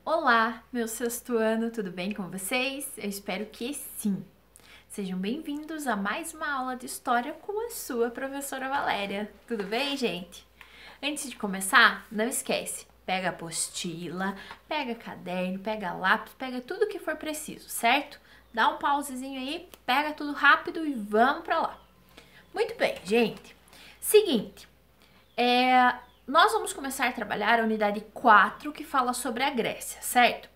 Olá, meu sexto ano, tudo bem com vocês? Eu espero que sim. Sejam bem-vindos a mais uma aula de história com a sua professora Valéria. Tudo bem, gente? Antes de começar, não esquece, pega a apostila, pega caderno, pega lápis, pega tudo que for preciso, certo? Dá um pausezinho aí, pega tudo rápido e vamos pra lá. Muito bem, gente. Seguinte, nós vamos começar a trabalhar a unidade 4 que fala sobre a Grécia, certo?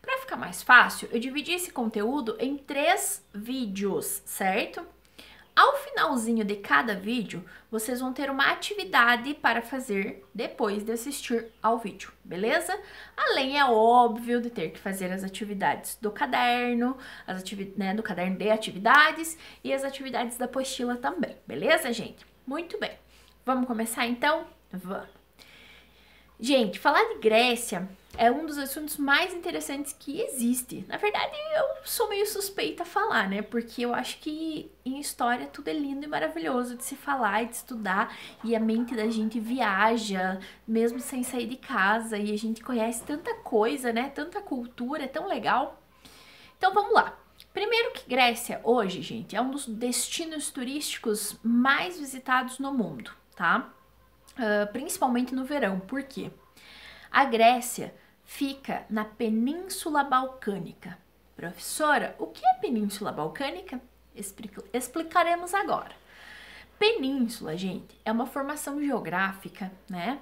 Para ficar mais fácil, eu dividi esse conteúdo em 3 vídeos, certo? Ao finalzinho de cada vídeo, vocês vão ter uma atividade para fazer depois de assistir ao vídeo, beleza? Além, é óbvio, de ter que fazer as atividades do caderno, do caderno de atividades e as atividades da apostila também, beleza, gente? Muito bem. Vamos começar então? Vamos. Gente, falar de Grécia é um dos assuntos mais interessantes que existe. Na verdade, eu sou meio suspeita a falar, né? Porque eu acho que em história tudo é lindo e maravilhoso de se falar e de estudar, e a mente da gente viaja, mesmo sem sair de casa, e a gente conhece tanta coisa, né? Tanta cultura, é tão legal. Então vamos lá. Primeiro que Grécia hoje, gente, é um dos destinos turísticos mais visitados no mundo, tá? Principalmente no verão. Por quê? A Grécia fica na Península Balcânica. Professora, o que é Península Balcânica? Explicaremos agora. Península, gente, é uma formação geográfica, né?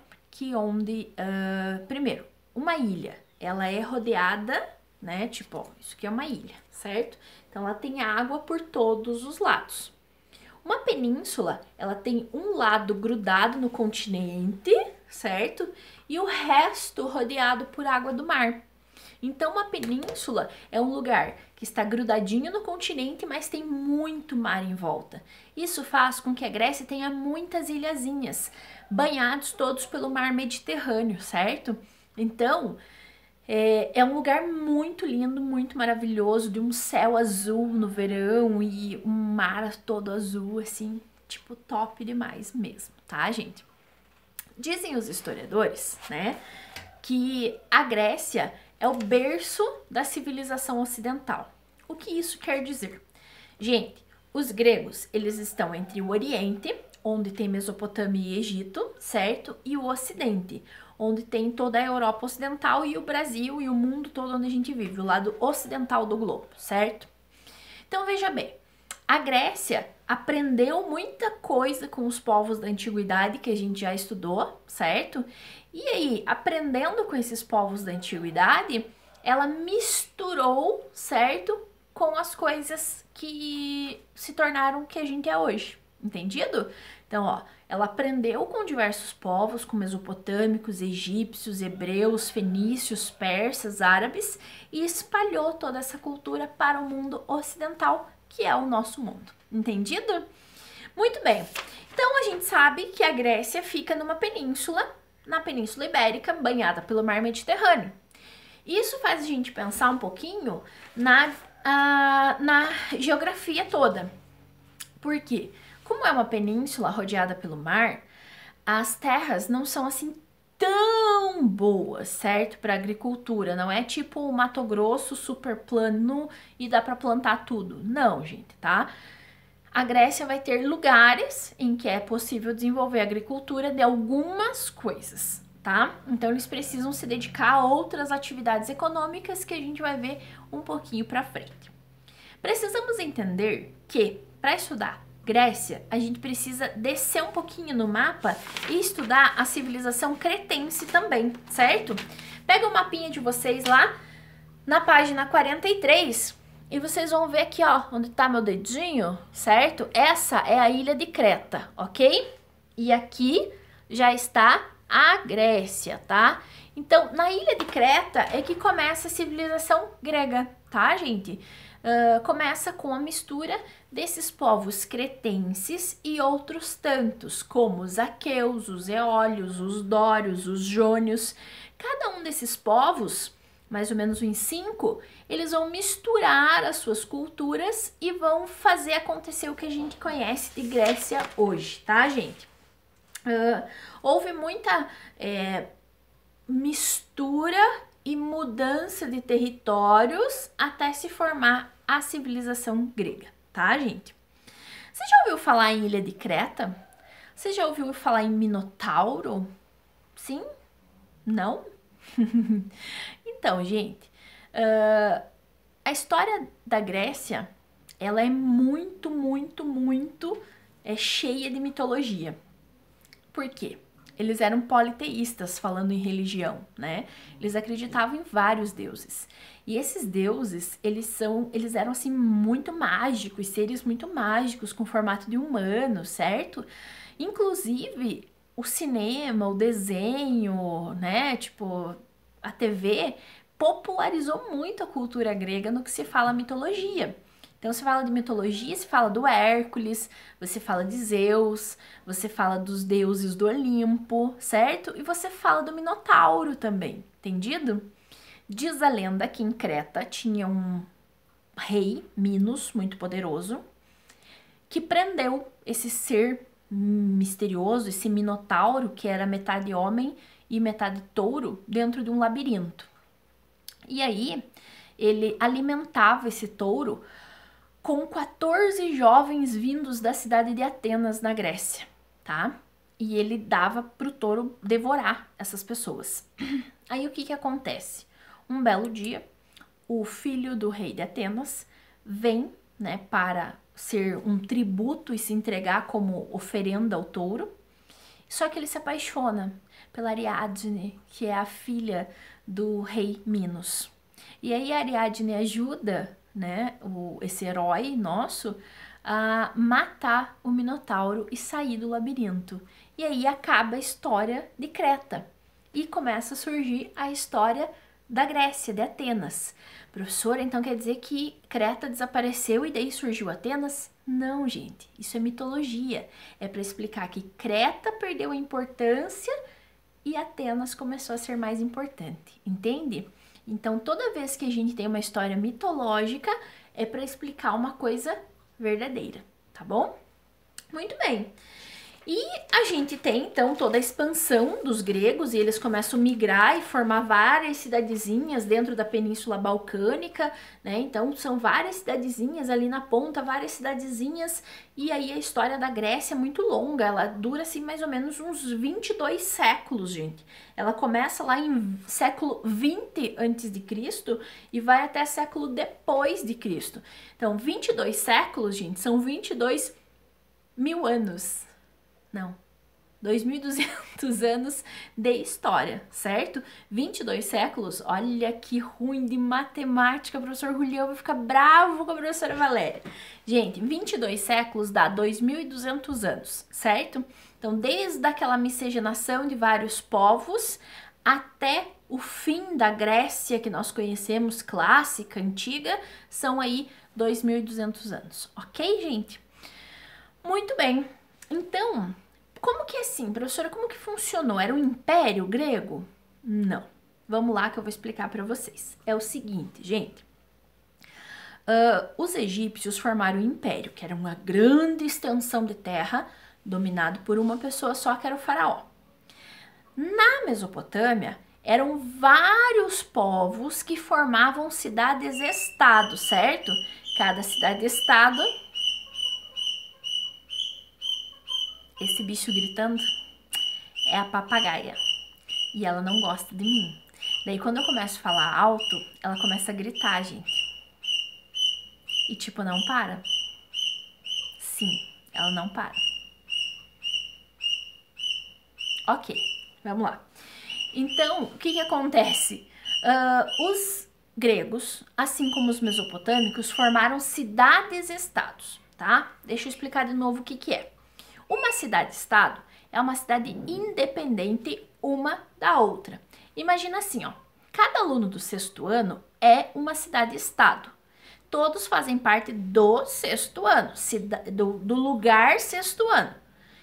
Primeiro, uma ilha, ela é rodeada, né? Tipo, ó, isso aqui é uma ilha, certo? Então, ela tem água por todos os lados. Uma península, ela tem um lado grudado no continente, certo? E o resto rodeado por água do mar. Então, uma península é um lugar que está grudadinho no continente, mas tem muito mar em volta. Isso faz com que a Grécia tenha muitas ilhazinhas, banhados todos pelo mar Mediterrâneo, certo? Então, é um lugar muito lindo, muito maravilhoso, de um céu azul no verão e um mar todo azul, assim, tipo, top demais mesmo, tá, gente? Dizem os historiadores, né, que a Grécia é o berço da civilização ocidental. O que isso quer dizer? Gente, os gregos, eles estão entre o Oriente, onde tem Mesopotâmia e Egito, certo? E o Ocidente, onde tem toda a Europa Ocidental e o Brasil e o mundo todo onde a gente vive, o lado ocidental do globo, certo? Então veja bem, a Grécia aprendeu muita coisa com os povos da antiguidade que a gente já estudou, certo? E aí, aprendendo com esses povos da antiguidade, ela misturou, certo? Com as coisas que se tornaram o que a gente é hoje. Entendido? Então, ó, ela aprendeu com diversos povos, com mesopotâmicos, egípcios, hebreus, fenícios, persas, árabes, e espalhou toda essa cultura para o mundo ocidental, que é o nosso mundo. Entendido? Muito bem. Então, a gente sabe que a Grécia fica numa península, na Península Ibérica, banhada pelo mar Mediterrâneo. Isso faz a gente pensar um pouquinho na geografia toda. Por quê? Como é uma península rodeada pelo mar, as terras não são assim tão boas, certo? Para agricultura. Não é tipo o Mato Grosso super plano e dá para plantar tudo. Não, gente, tá? A Grécia vai ter lugares em que é possível desenvolver agricultura de algumas coisas, tá? Então eles precisam se dedicar a outras atividades econômicas que a gente vai ver um pouquinho para frente. Precisamos entender que para estudar Grécia, a gente precisa descer um pouquinho no mapa e estudar a civilização cretense também, certo? Pega o mapinha de vocês lá na página 43 e vocês vão ver aqui, ó, onde tá meu dedinho, certo? Essa é a ilha de Creta, ok? E aqui já está a Grécia, tá? Então, na ilha de Creta é que começa a civilização grega, tá, gente? Começa com a mistura desses povos cretenses e outros tantos, como os aqueus, os eólios, os dórios, os jônios. Cada um desses povos, mais ou menos uns 5, eles vão misturar as suas culturas e vão fazer acontecer o que a gente conhece de Grécia hoje, tá, gente? Houve muita mistura e mudança de territórios até se formar a civilização grega, tá, gente? Você já ouviu falar em Ilha de Creta? Você já ouviu falar em Minotauro? Sim? Não? Então, gente, a história da Grécia, ela é muito cheia de mitologia. Por quê? Eles eram politeístas, falando em religião, né? Eles acreditavam em vários deuses. E esses deuses, eles eram assim muito mágicos, seres muito mágicos, com formato de humano, certo? Inclusive, o cinema, o desenho, né? Tipo, a TV popularizou muito a cultura grega no que se fala mitologia. Então, se fala de mitologia, se fala do Hércules, você fala de Zeus, você fala dos deuses do Olimpo, certo? E você fala do Minotauro também, entendido? Diz a lenda que em Creta tinha um rei, Minos, muito poderoso, que prendeu esse ser misterioso, esse Minotauro, que era metade homem e metade touro, dentro de um labirinto. E aí, ele alimentava esse touro com 14 jovens vindos da cidade de Atenas, na Grécia, tá? E ele dava pro touro devorar essas pessoas. Aí o que que acontece? Um belo dia, o filho do rei de Atenas vem, né, para ser um tributo e se entregar como oferenda ao touro. Só que ele se apaixona pela Ariadne, que é a filha do rei Minos. E aí a Ariadne ajuda, né, esse herói nosso a matar o Minotauro e sair do labirinto. E aí acaba a história de Creta e começa a surgir a história da Grécia, de Atenas. Professora, então quer dizer que Creta desapareceu e daí surgiu Atenas? Não, gente, isso é mitologia. É para explicar que Creta perdeu a importância e Atenas começou a ser mais importante, entende? Então, toda vez que a gente tem uma história mitológica, é para explicar uma coisa verdadeira, tá bom? Muito bem. E a gente tem, então, toda a expansão dos gregos, e eles começam a migrar e formar várias cidadezinhas dentro da Península Balcânica, né? Então, são várias cidadezinhas ali na ponta, várias cidadezinhas, e aí a história da Grécia é muito longa, ela dura, assim, mais ou menos uns 22 séculos, gente. Ela começa lá em século 20 a.C. e vai até século depois de Cristo. Então, 22 séculos, gente, são 22 mil anos. Não, 2.200 anos de história, certo? 22 séculos, olha que ruim de matemática, o professor Julião vai ficar bravo com a professora Valéria. Gente, 22 séculos dá 2.200 anos, certo? Então, desde aquela miscigenação de vários povos até o fim da Grécia que nós conhecemos, clássica, antiga, são aí 2.200 anos, ok, gente? Muito bem, então, como que é assim, professora, como que funcionou? Era um império grego? Não. Vamos lá que eu vou explicar para vocês. É o seguinte, gente. Os egípcios formaram um império, que era uma grande extensão de terra, dominado por uma pessoa só, que era o faraó. Na Mesopotâmia, eram vários povos que formavam cidades-estado, certo? Cada cidade-estado... Esse bicho gritando é a papagaia. E ela não gosta de mim. Daí quando eu começo a falar alto, ela começa a gritar, gente. E tipo, não para. Sim, ela não para. Ok, vamos lá. Então, o que que acontece? Os gregos, assim como os mesopotâmicos, formaram cidades-estados, tá? Deixa eu explicar de novo o que que é. Uma cidade-estado é uma cidade independente uma da outra. Imagina assim, ó, cada aluno do sexto ano é uma cidade-estado. Todos fazem parte do sexto ano, do lugar sexto ano.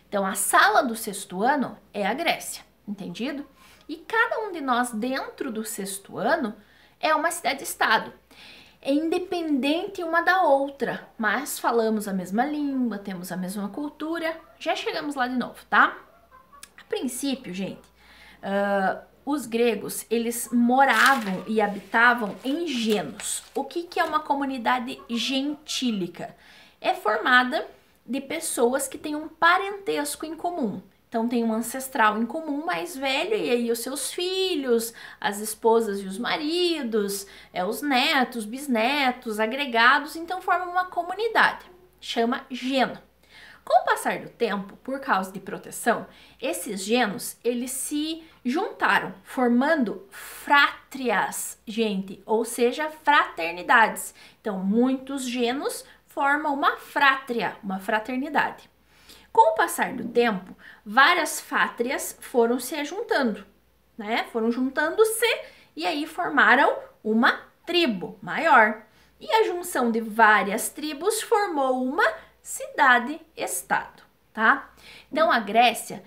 Então, a sala do sexto ano é a Grécia, entendido? E cada um de nós dentro do sexto ano é uma cidade-estado. É independente uma da outra, mas falamos a mesma língua, temos a mesma cultura. Já chegamos lá de novo, tá? A princípio, gente, os gregos, eles moravam e habitavam em genos. O que é uma comunidade gentílica? É formada de pessoas que têm um parentesco em comum. Então, tem um ancestral em comum mais velho, e aí os seus filhos, as esposas e os maridos, os netos, bisnetos, agregados, então formam uma comunidade. Chama geno. Com o passar do tempo, por causa de proteção, esses genos, eles se juntaram, formando frátrias, gente, ou seja, fraternidades. Então, muitos genos formam uma frátria, uma fraternidade. Com o passar do tempo, várias fátrias foram se juntando, né? Foram juntando-se e aí formaram uma tribo maior. E a junção de várias tribos formou uma cidade-estado, tá? Então, a Grécia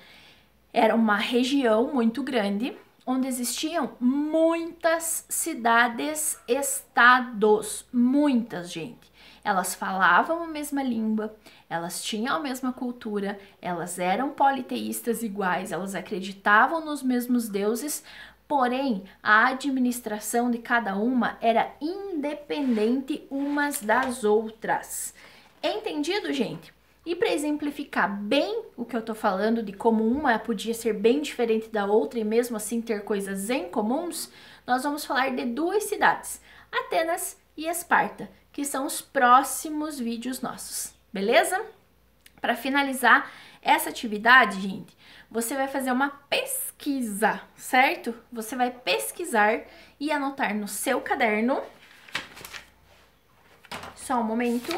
era uma região muito grande, onde existiam muitas cidades-estados, muitas, gente. Elas falavam a mesma língua, elas tinham a mesma cultura, elas eram politeístas iguais, elas acreditavam nos mesmos deuses, porém a administração de cada uma era independente umas das outras. Entendido, gente? E para exemplificar bem o que eu tô falando de como uma podia ser bem diferente da outra e mesmo assim ter coisas em comuns, nós vamos falar de duas cidades, Atenas e Esparta, que são os próximos vídeos nossos, beleza? Para finalizar essa atividade, gente, você vai fazer uma pesquisa, certo? Você vai pesquisar e anotar no seu caderno. Só um momento.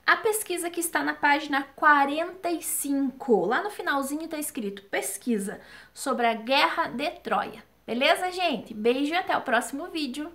A pesquisa que está na página 45, lá no finalzinho está escrito pesquisa sobre a Guerra de Troia. Beleza, gente? Beijo e até o próximo vídeo.